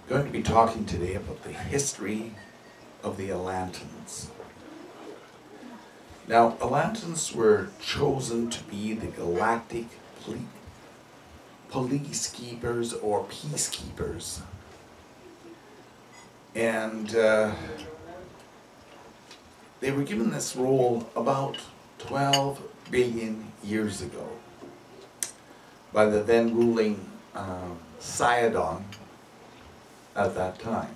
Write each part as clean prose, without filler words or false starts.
going to be talking today about the history of the Atlantians. Now, Atlantians were chosen to be the Galactic Peace Keepers or Peacekeepers. And they were given this role about 12 billion years ago by the then ruling Sidon at that time.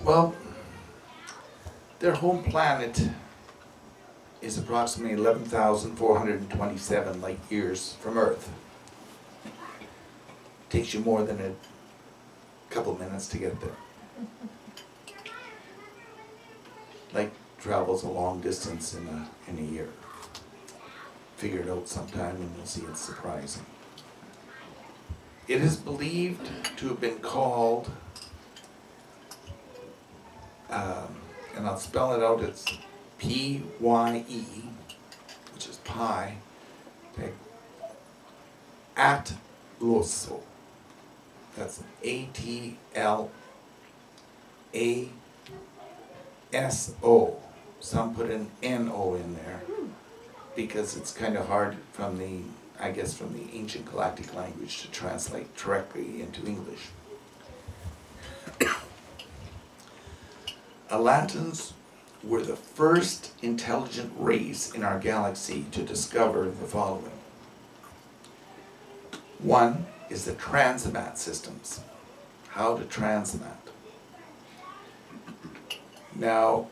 Well, their home planet is approximately 11,427 light years from Earth. Takes you more than a couple minutes to get there. Light travels a long distance in a year. Figure it out sometime and you'll see it's surprising. It is believed to have been called, and I'll spell it out, it's P-Y-E, which is pi, Atloso. That's A-T-L-A-S-O. Some put an N-O in there because it's kind of hard from the, I guess, from the ancient Galactic language to translate directly into English. Atlanteans were the first intelligent race in our galaxy to discover the following. One is the transmat systems. How to transmat. Now,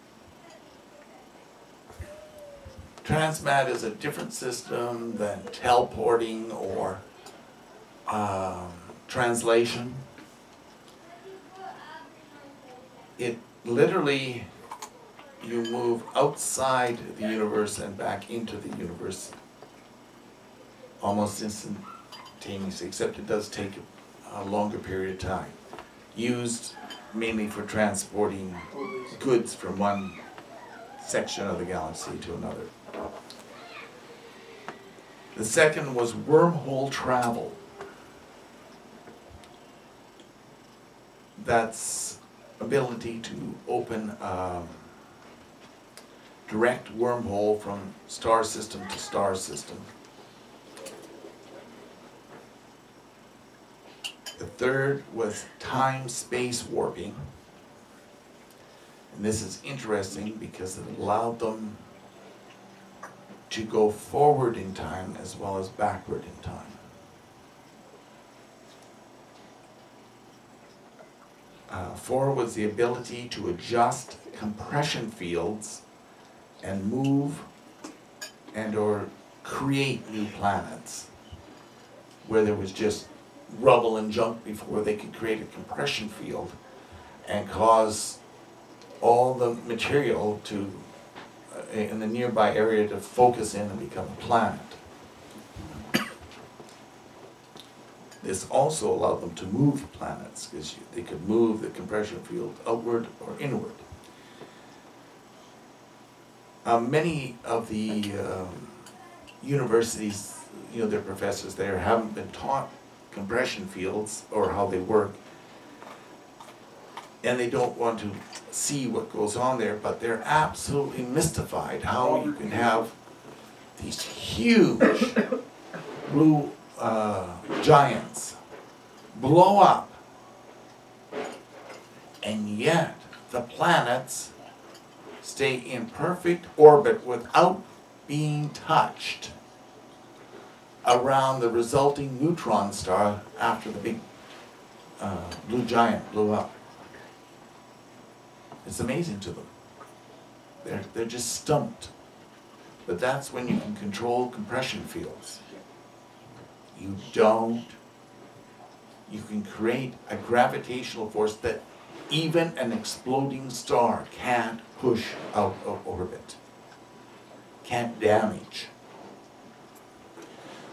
transmat is a different system than teleporting or translation. It literally, you move outside the universe and back into the universe almost instantaneously, except it does take a longer period of time. Used mainly for transporting goods from one section of the galaxy to another. The second was wormhole travel. That's ability to open a direct wormhole from star system to star system. The third was time-space warping. And this is interesting because it allowed them to go forward in time as well as backward in time. Four was the ability to adjust compression fields and move and or create new planets where there was just rubble and junk before they could create a compression field and cause all the material to in the nearby area to focus in and become a planet. This also allowed them to move planets because they could move the compression field outward or inward. Many of the universities, their professors there haven't been taught compression fields or how they work, and they don't want to see what goes on there, but they're absolutely mystified how you can have these huge blue giants blow up, and yet the planets stay in perfect orbit without being touched around the resulting neutron star after the big blue giant blew up. It's amazing to them. They're just stumped. But that's when you can control compression fields. You can create a gravitational force that even an exploding star can't push out of orbit, can't damage.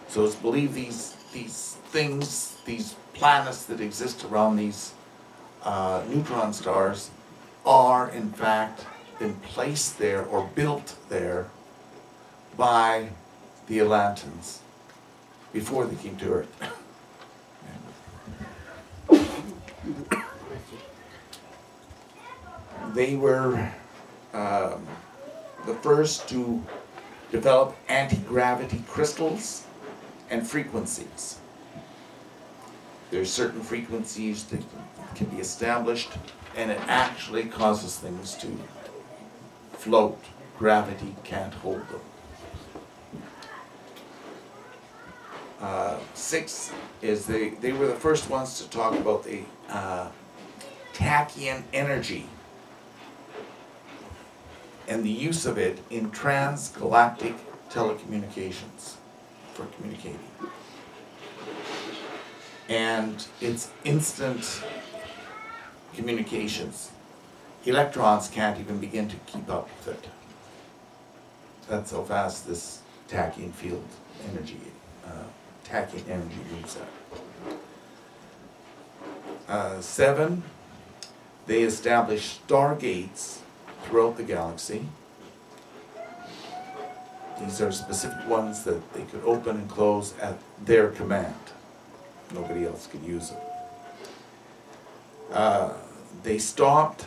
So it's believed these things, these planets that exist around these neutron stars are in fact been placed there or built there by the Atlanteans. before they came to Earth. They were the first to develop anti-gravity crystals and frequencies. There's certain frequencies that can be established, and it actually causes things to float. Gravity can't hold them. 6 is they were the first ones to talk about the tachyon energy and the use of it in transgalactic telecommunications for communicating. And it's instant communications. Electrons can't even begin to keep up with it. That's how fast this tachyon field energy, tachyon energy moves at. 7, they established stargates throughout the galaxy. These are specific ones that they could open and close at their command. Nobody else could use them. They stopped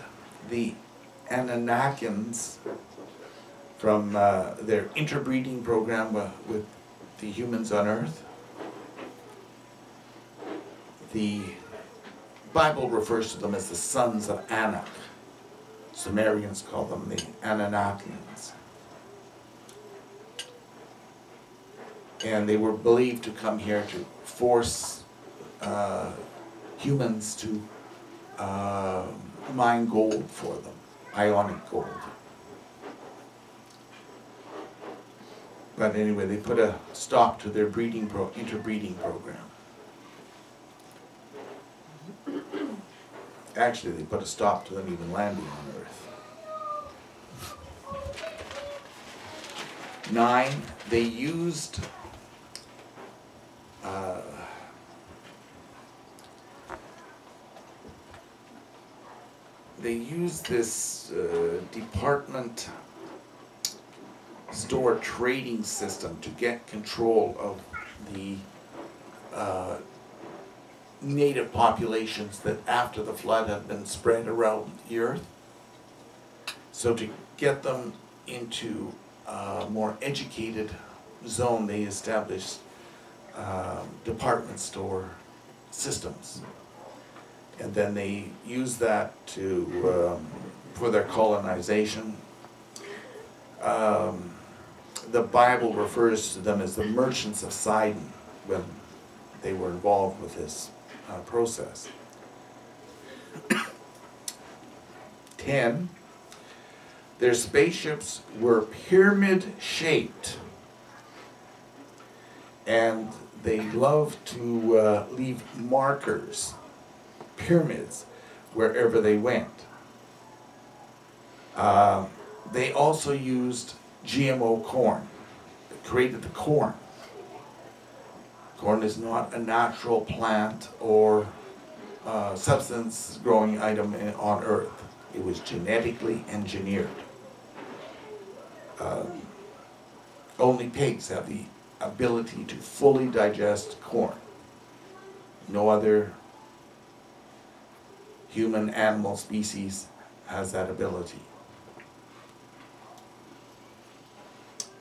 the Anunnakins from their interbreeding program with the humans on Earth. The Bible refers to them as the sons of Anak. Lemurians call them the Anunnakins. And they were believed to come here to force humans to mine gold for them, ionic gold. But anyway, they put a stop to their interbreeding program. Actually, they put a stop to them even landing on Earth. 9, they used this department store trading system to get control of the native populations that after the flood had been spread around the earth. So to get them into a more educated zone, they established department store systems. And then they used that to for their colonization. The Bible refers to them as the merchants of Sidon when they were involved with this process. 10, their spaceships were pyramid-shaped, and they loved to leave markers, pyramids, wherever they went. They also used GMO corn. They created the corn. Corn is not a natural plant or substance growing item on Earth. It was genetically engineered. Only pigs have the ability to fully digest corn. No other human animal species has that ability.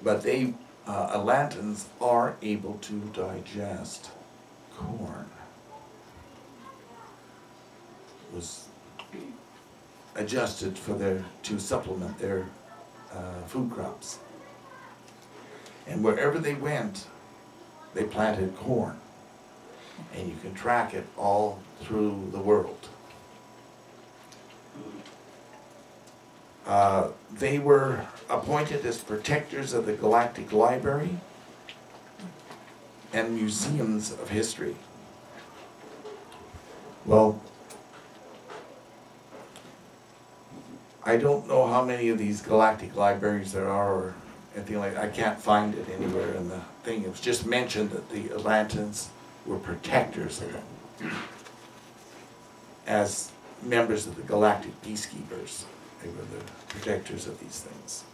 But they, Atlanteans, are able to digest corn. It was adjusted for to supplement their food crops. And wherever they went, they planted corn. And you can track it all through the world. They were appointed as protectors of the Galactic Library and museums of history. Well, I don't know how many of these galactic libraries there are or anything like that. I can't find it anywhere in the thing. It was just mentioned that the Atlanteans were protectors of them as members of the Galactic Peace Keepers. They were the protectors of these things.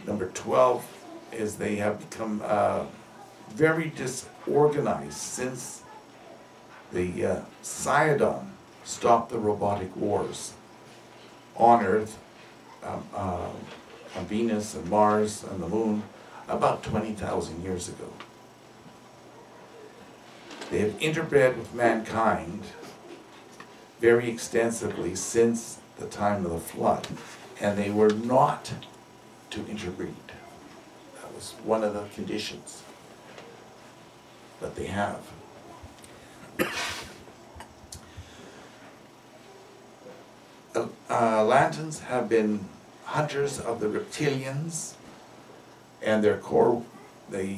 Number 12 is they have become very disorganized since the Sidon stopped the robotic wars on Earth, on Venus and Mars and the Moon about 20,000 years ago. They have interbred with mankind very extensively since the time of the flood, and they were not to interbreed. That was one of the conditions, but they have. Atlantians have been hunters of the reptilians, and their core, they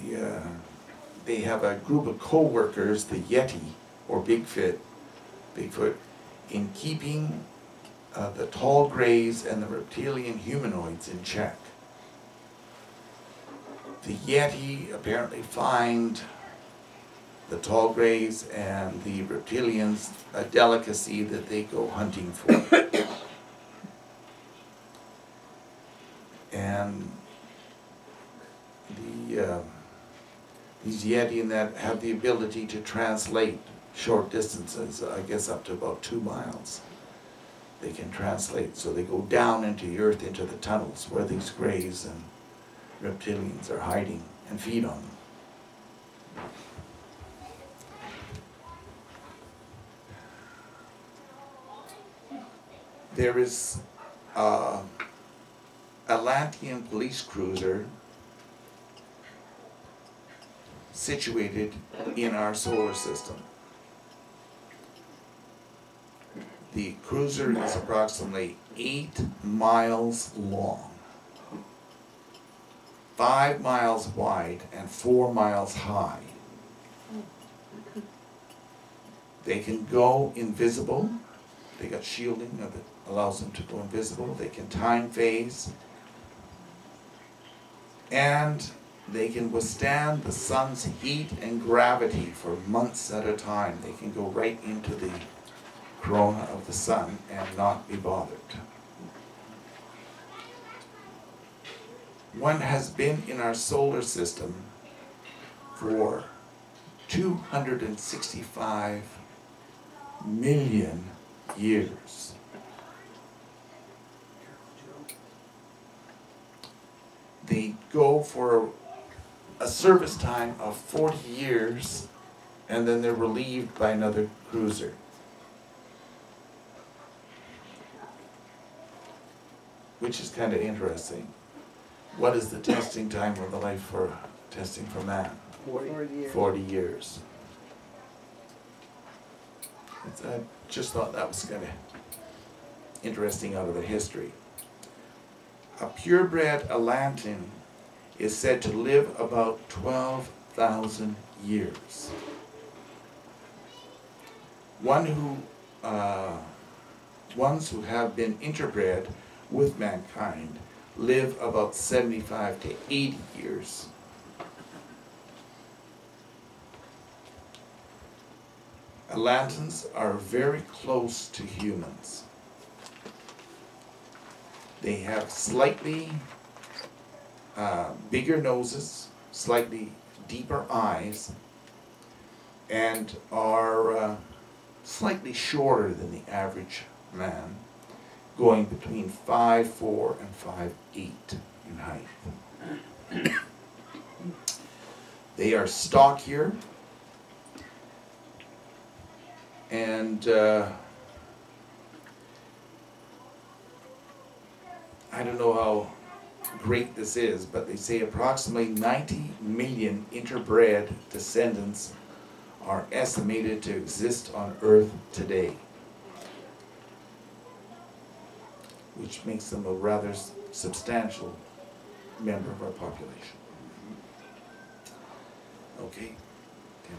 have a group of co-workers, the Yeti, or Bigfoot, in keeping the tall greys and the reptilian humanoids in check. The Yeti apparently find the tall greys and the reptilians a delicacy that they go hunting for. And these Yeti in that have the ability to translate short distances, I guess up to about 2 miles. They can translate, so they go down into the earth, into the tunnels where these greys and reptilians are hiding and feed on them. There is an Atlantean police cruiser situated in our solar system. The cruiser is approximately 8 miles long, 5 miles wide, and 4 miles high. They can go invisible. They got shielding that allows them to go invisible. They can time phase. And they can withstand the sun's heat and gravity for months at a time. They can go right into the corona of the sun and not be bothered. One has been in our solar system for 265 million years. They go for a service time of 40 years, and then they're relieved by another cruiser. Which is kind of interesting. What is the testing time of the life for testing for man? 40 years. 40 years. I just thought that was kind of interesting out of the history. A purebred Atlantean is said to live about 12,000 years. Ones who have been interbred with mankind live about 75 to 80 years. Atlanteans are very close to humans. They have slightly bigger noses, slightly deeper eyes, and are slightly shorter than the average man, going between 5'4" and 5'8" in height. They are stockier, and I don't know how great this is, but they say approximately 90 million interbred descendants are estimated to exist on Earth today, which makes them a rather substantial member of our population. Okay. Tim.